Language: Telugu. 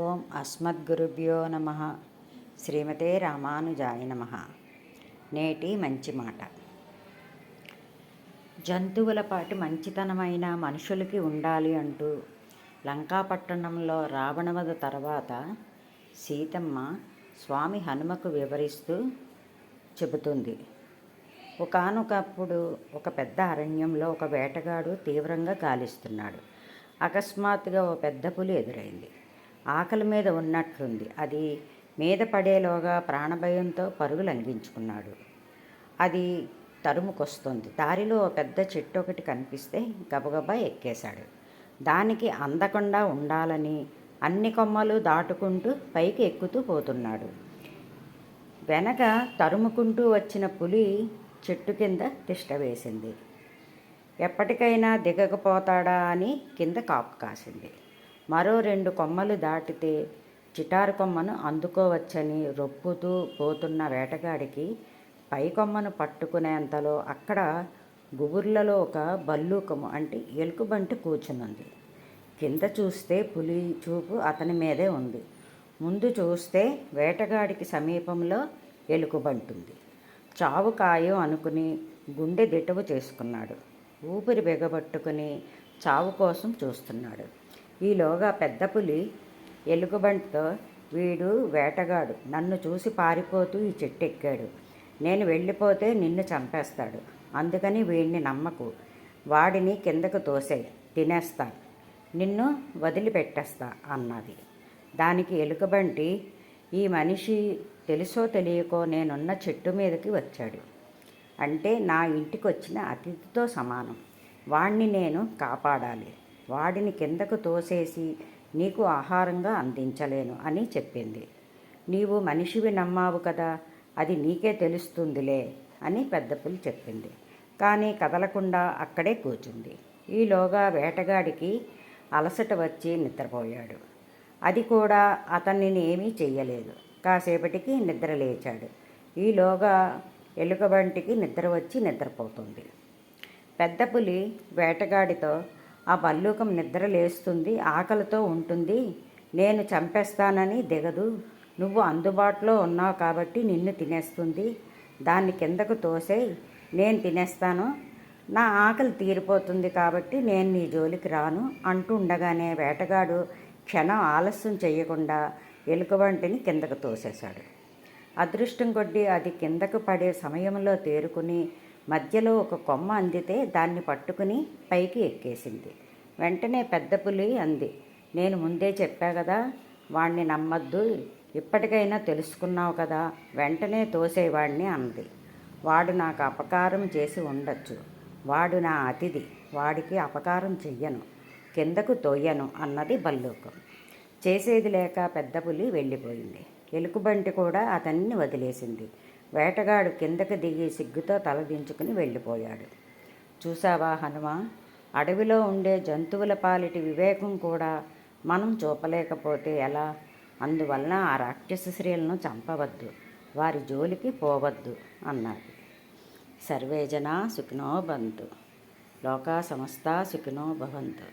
ఓం అస్మద్గురుభ్యో నమ. శ్రీమతే రామానుజాయ నమ. నేటి మంచి మాట. జంతువుల పాటి మంచితనమైన మనుషులకి ఉండాలి అంటూ లంకాపట్టణంలో రావణవధ తర్వాత సీతమ్మ స్వామి హనుమకు వివరిస్తూ చెబుతుంది. ఒకానొకప్పుడు ఒక పెద్ద అరణ్యంలో ఒక వేటగాడు తీవ్రంగా గాలిస్తున్నాడు. అకస్మాత్తుగా ఓ పెద్ద పులి ఎదురైంది. ఆకలి మీద ఉన్నట్లుంది. అది మీద పడేలోగా ప్రాణభయంతో పరుగు లంఘించుకున్నాడు. అది తరుముకొస్తుంది. దారిలో ఓ పెద్ద చెట్టు ఒకటి కనిపిస్తే గబగబా ఎక్కేశాడు. దానికి అందకుండా ఉండాలని అన్ని కొమ్మలు దాటుకుంటూ పైకి ఎక్కుతూ పోతున్నాడు. వెనక తరుముకుంటూ వచ్చిన పులి చెట్టు కింద తిష్ట వేసింది. ఎప్పటికైనా దిగకపోతాడా అని కింద కాపు కాసింది. మరో 2 కొమ్మలు దాటితే చిటారు కొమ్మను అందుకోవచ్చని రొప్పుతూ పోతున్న వేటగాడికి పై కొమ్మను పట్టుకునేంతలో అక్కడ గుబుర్లలో ఒక బల్లూకము అంటే ఎలుకబంటి కూర్చునుంది. కింద చూస్తే పులి చూపు అతని మీదే ఉంది. ముందు చూస్తే వేటగాడికి సమీపంలో ఎలుకబంటుంది. చావు ఖాయం అనుకుని గుండె దిటవు చేసుకున్నాడు. ఊపిరి బిగబట్టుకుని చావు కోసం చూస్తున్నాడు. ఈలోగా పెద్ద పులి ఎలుగుబంటితో, వీడు వేటగాడు, నన్ను చూసి పారిపోతూ ఈ చెట్టు ఎక్కాడు. నేను వెళ్ళిపోతే నిన్ను చంపేస్తాడు. అందుకని వీడిని నమ్మకు. వాడిని కిందకు తోసేయ్, తినేస్తా, నిన్ను వదిలిపెట్టేస్తా అన్నది. దానికి ఎలుకబంటి, ఈ మనిషి తెలుసో తెలియకో నేనున్న చెట్టు మీదకి వచ్చాడు. అంటే నా ఇంటికి వచ్చిన అతిథితో సమానం. వాణ్ణి నేను కాపాడాలి. వాడిని కిందకు తోసేసి నీకు ఆహారంగా అందించలేను అని చెప్పింది. నీవు మనిషివి నమ్మావు కదా, అది నీకే తెలుస్తుందిలే అని పెద్ద పులి చెప్పింది. కానీ కదలకుండా అక్కడే కూర్చుంది. ఈలోగా వేటగాడికి అలసట వచ్చి నిద్రపోయాడు. అది కూడా అతన్ని ఏమీ చెయ్యలేదు. కాసేపటికి నిద్ర లేచాడు. ఈలోగా ఎలుకబంటికి నిద్ర వచ్చి నిద్రపోతుంది. పెద్ద పులి వేటగాడితో, ఆ బల్లూకం నిద్ర లేస్తుంది, ఆకలితో ఉంటుంది, నేను చంపేస్తానని దిగదు. నువ్వు అందుబాటులో ఉన్నావు కాబట్టి నిన్ను తినేస్తుంది. దాన్ని కిందకు తోసేయ్, నేను తినేస్తాను. నా ఆకలి తీరిపోతుంది కాబట్టి నేను నీ జోలికి రాను అంటూ ఉండగానే వేటగాడు క్షణం ఆలస్యం చేయకుండా ఎలుకబంటిని కిందకు తోసేశాడు. అదృష్టం కొద్దీ అది కిందకు పడే సమయంలో తేరుకుని మధ్యలో ఒక కొమ్మ అందితే దాన్ని పట్టుకుని పైకి ఎక్కేసింది. వెంటనే పెద్ద పులి అంది, నేను ముందే చెప్పా కదా, వాణ్ణి నమ్మద్దు. ఇప్పటికైనా తెలుసుకున్నావు కదా, వెంటనే తోసేవాడిని అన్నది. వాడు నాకు అపకారం చేసి ఉండొచ్చు. వాడు నా అతిథి, వాడికి అపకారం చెయ్యను, కిందకు తోయను అన్నది బల్లూకం. చేసేది లేక పెద్ద పులి వెళ్ళిపోయింది. ఎలుకబంటి కూడా అతన్ని వదిలేసింది. వేటగాడు కిందకు దిగి సిగ్గుతో తలదించుకుని వెళ్ళిపోయాడు. చూసావా హనుమ, అడవిలో ఉండే జంతువుల పాలిటి వివేకం కూడా మనం చూపలేకపోతే ఎలా? అందువలన ఆ రాక్షస స్త్రీలను చంపవద్దు, వారి జోలికి పోవద్దు అన్నారు. సర్వే జనా సుఖినో భవంతు. లోకా సమస్తా సుఖినో భవంతు.